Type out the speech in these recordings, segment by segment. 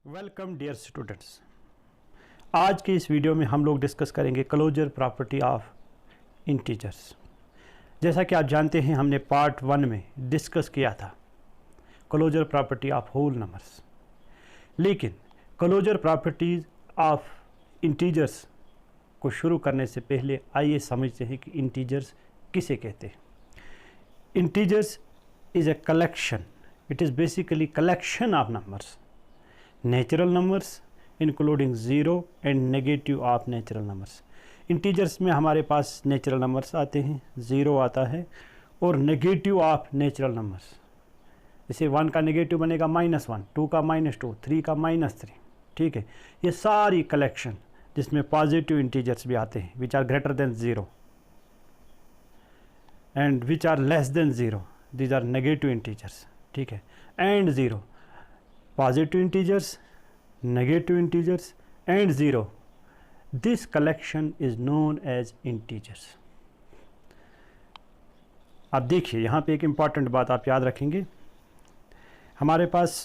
Welcome dear students. आज के इस वीडियो में हम लोग डिस्कस करेंगे क्लोजर प्रॉपर्टी ऑफ इंटीजर्स। जैसा कि आप जानते हैं हमने पार्ट 1 में डिस्कस किया था closure property of whole numbers, लेकिन क्लोजर प्रॉपर्टीज ऑफ इंटीजर्स को शुरू करने से पहले आइए समझते हैं कि इंटीजर्स किसे कहते हैं। Integers is a collection, it is basically collection of numbers, natural numbers including zero and negative of natural numbers. Integers में हमारे पास नेचुरल नंबर्स आते हैं, ज़ीरो आता है और नेगेटिव ऑफ नेचुरल नंबर्स। जैसे 1 का नेगेटिव बनेगा -1, 2 का -2, 3 का -3। ठीक है, ये सारी कलेक्शन जिसमें पॉजिटिव इंटीजर्स भी आते हैं which are greater than zero and which are less than zero, these are negative integers. ठीक है, and zero, positive integers, negative integers and zero. This collection is known as integers. अब देखिए यहाँ पे एक इम्पॉर्टेंट बात आप याद रखेंगे। हमारे पास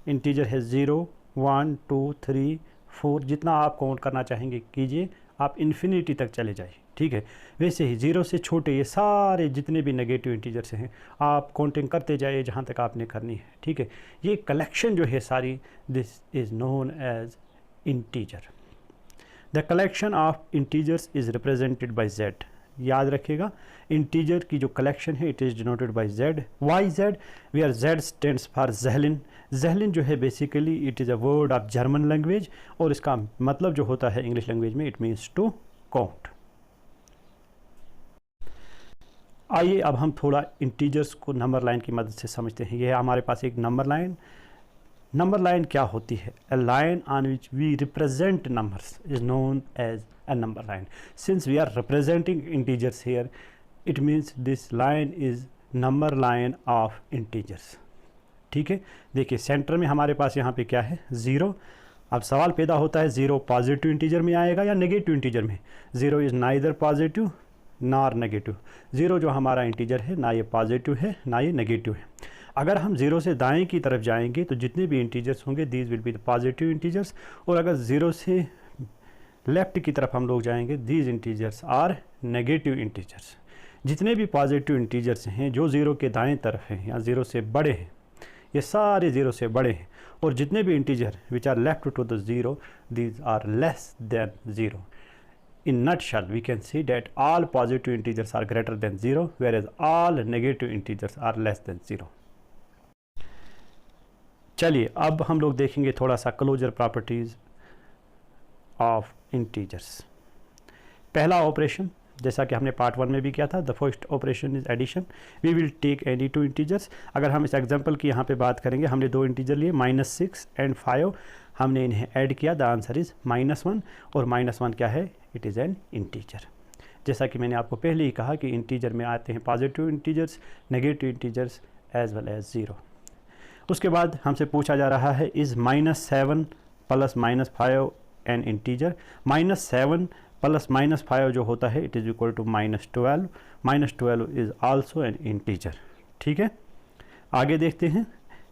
इंटीजर है 0, 1, 2, 3, 4, जितना आप काउंट करना चाहेंगे कीजिए, आप इन्फिनिटी तक चले जाइए। ठीक है, वैसे ही 0 से छोटे ये सारे जितने भी नेगेटिव इंटीजर्स हैं आप काउंटिंग करते जाइए जहाँ तक आपने करनी है। ठीक है, ये कलेक्शन जो है सारी, this is known as integer. The collection of integers is represented by z। याद रखिएगा, इंटीजर की जो कलेक्शन है it is denoted by z। Why z? Where z stands for ज़हलिन। ज़हलिन जो है basically it is a word of German language और इसका मतलब जो होता है इंग्लिश लैंग्वेज में इट मीन्स टू काउंट। आइए अब हम थोड़ा इंटीजर्स को नंबर लाइन की मदद से समझते हैं। यह हमारे पास एक नंबर लाइन। नंबर लाइन क्या होती है? A line on which we represent numbers is known as a number line. Since we are representing integers here, it means this line is number line of integers. ठीक है, देखिए centre में हमारे पास यहाँ पे क्या है? 0। अब सवाल पैदा होता है 0 पॉजिटिव इंटीजर में आएगा या नेगेटिव इंटीजर में? 0 is neither positive nor negative. 0 जो हमारा इंटीजर है ना ये पॉजिटिव है ना ये नेगेटिव है। अगर हम 0 से दाएं की तरफ जाएंगे तो जितने भी इंटीजर्स होंगे these will be the positive integers, और अगर 0 से लेफ्ट की तरफ हम लोग जाएंगे these integers are negative integers. जितने भी पॉजिटिव इंटीजर्स हैं जो 0 के दाएं तरफ हैं या 0 से बड़े हैं, ये सारे 0 से बड़े हैं, और जितने भी integer which are left to the 0 these are less than 0। In nutshell, we can see that all positive integers are greater than 0, whereas all negative integers are less than 0. चलिए अब हम लोग देखेंगे थोड़ा सा क्लोजर प्रॉपर्टीज ऑफ इंटीजर्स। पहला operation जैसा कि हमने पार्ट 1 में भी किया था, the first operation is addition. We will take any two integers. अगर हम इस एग्जांपल की यहाँ पे बात करेंगे, हमने दो इंटीजर लिए -6 एंड 5, हमने इन्हें ऐड किया, द आंसर इज -1। और -1 क्या है? It is an integer. जैसा कि मैंने आपको पहले ही कहा कि इंटीजर में आते हैं positive integers, negative integers as well as 0। उसके बाद हमसे पूछा जा रहा है is -7 plus -5 an integer. -7 plus -5 जो होता है it is equal to -12। -12 is also an integer. ठीक है, आगे देखते हैं।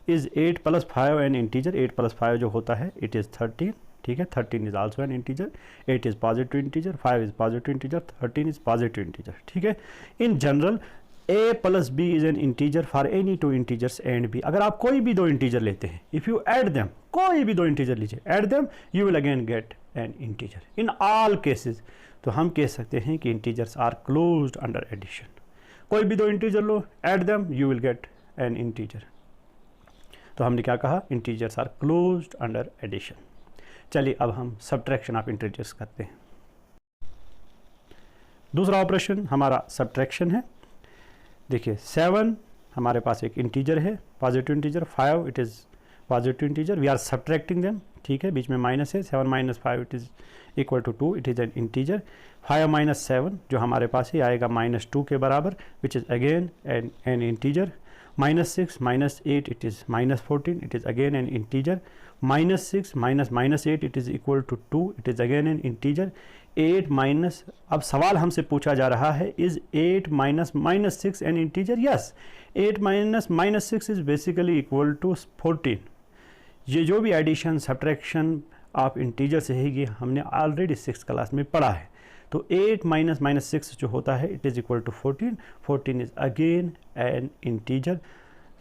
Is 8 plus 5 an integer. 8 plus 5 जो होता है इट इज़ 13। ठीक है, 13 is also an integer. 8 is positive integer, 5 is positive integer, 13 is positive integer. ठीक है, in general a plus b is an integer for any two integers and b। अगर आप कोई भी दो इंटीजर लेते हैं, इफ़ यू ऐड देम, कोई भी दो इंटीजर लीजिए, add them, you will again get an integer in all cases. तो हम कह सकते हैं कि integers are closed under addition. कोई भी दो इंटीजर लो, add them, you will get an integer. तो हमने क्या कहा? Integers are closed under addition. चलिए अब हम सब्ट्रैक्शन ऑफ इंटीजर्स करते हैं। दूसरा ऑपरेशन हमारा सब्ट्रैक्शन है। देखिए 7 हमारे पास एक इंटीजर है, positive integer. 5 it is positive integer, we are subtracting them. ठीक है, बीच में माइनस है। 7 - 5 it is equal to 2, it is an integer. 5 - 7 जो हमारे पास ही आएगा -2 के बराबर, विच is again an integer. -6 - 8 it is -14, it is again an integer. -6 - -8 it is equal to 2, it is again an integer. 8 minus, अब सवाल हमसे पूछा जा रहा है is 8 minus -6 an integer? Yes, 8 minus -6 is basically equal to 14. ये जो भी एडिशन सब्ट्रैक्शन ऑफ इंटीजर से है ये हमने ऑलरेडी 6th क्लास में पढ़ा है। तो 8 माइनस 6 जो होता है it is equal to 14। 14 is again an integer.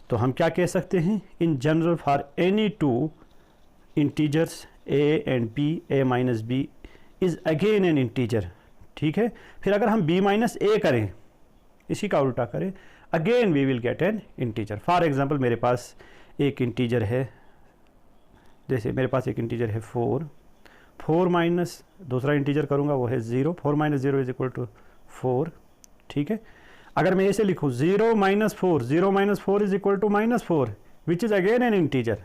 तो हम क्या कह सकते हैं, in general for any two integers a and b, a minus b is again an integer. ठीक है, फिर अगर हम b माइनस a करें, इसी का उल्टा करें, again we will get an integer. For example मेरे पास एक इंटीजर है, जैसे मेरे पास एक इंटीजर है 4 माइनस दूसरा इंटीजर करूँगा वो है 0। 4 माइनस 0 इज इक्वल टू 4। ठीक है, अगर मैं ऐसे लिखूँ 0 minus 4 is equal to -4 which is again an integer.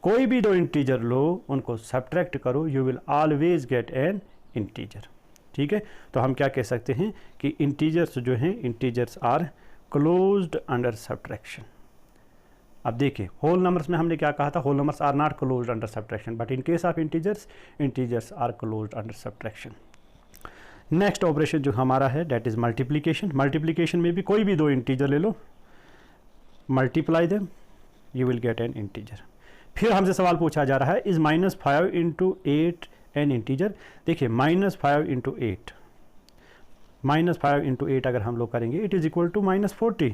कोई भी दो इंटीजर लो, उनको सब्ट्रैक्ट करो, you will always get an integer. ठीक है, तो हम क्या कह सकते हैं कि इंटीजर्स जो हैं, integers are closed under subtraction. अब देखिए होल नंबर्स में हमने क्या कहा था, whole numbers are not closed under subtraction, but in case of integers, integers are closed under subtraction. Next operation जो हमारा है डेट इज़ मल्टीप्लिकेशन। मल्टीप्लिकेशन में भी कोई भी दो इंटीजर ले लो, multiply them, you will get an integer. फिर हमसे सवाल पूछा जा रहा है इज़ -5 इंटू 8 एन इंटीजर। देखिए -5 इंटू 8, -5 इंटू 8 अगर हम लोग करेंगे इट इज़ इक्वल टू -40।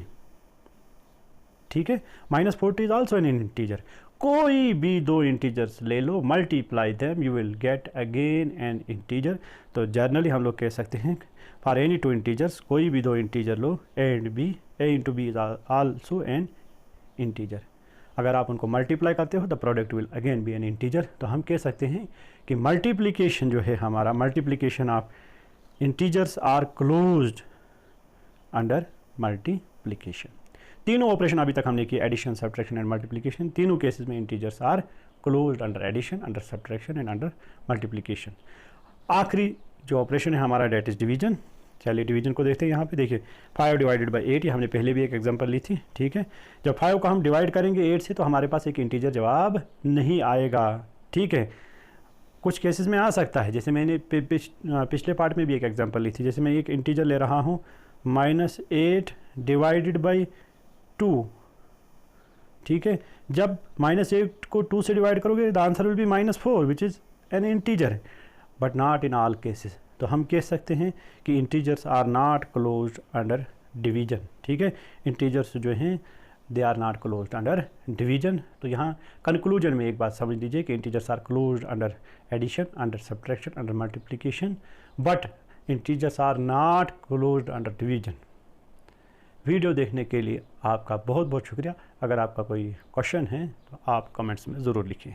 ठीक है, -40 इज ऑल्सो एन इंटीजर। कोई भी दो इंटीजर्स ले लो, multiply them, you will get again an integer. तो जनरली हम लोग कह सकते हैं फॉर एनी टू इंटीजर्स, कोई भी दो इंटीजर लो, A and B, A into B is also an integer. अगर आप उनको मल्टीप्लाई करते हो the product will again be an integer. तो हम कह सकते हैं कि मल्टीप्लिकेशन जो है हमारा, multiplication of integers are closed under multiplication. तीनों ऑपरेशन अभी तक हमने किए, एडिशन, सब्ट्रैक्शन एंड मल्टीप्लिकेशन। तीनों केसेस में integers are closed under addition, under subtraction and under multiplication. आखिरी जो ऑपरेशन है हमारा डेट इज डिवीजन। चलिए डिवीजन को देखते हैं। यहाँ पे देखिए 5 डिवाइडेड बाई 8, ये हमने पहले भी एक एग्जांपल ली थी। ठीक है, जब 5 को हम डिवाइड करेंगे 8 से तो हमारे पास एक इंटीजर जवाब नहीं आएगा। ठीक है, कुछ केसेस में आ सकता है, जैसे मैंने पिछले पार्ट में भी एक एग्जांपल ली थी। जैसे मैं एक इंटीजर ले रहा हूँ -8 डिवाइडेड बाई 2। ठीक है, जब -8 को 2 से डिवाइड करोगे the answer will be -4 which is an integer, but not in all cases. तो हम कह सकते हैं कि integers are not closed under division. ठीक है, इंटीजर्स जो हैं they are not closed under division. तो यहाँ कंक्लूजन में एक बात समझ लीजिए कि integers are closed under addition, under subtraction, under multiplication, but integers are not closed under division. Video देखने के लिए आपका बहुत बहुत शुक्रिया। अगर आपका कोई क्वेश्चन है तो आप कमेंट्स में ज़रूर लिखिए।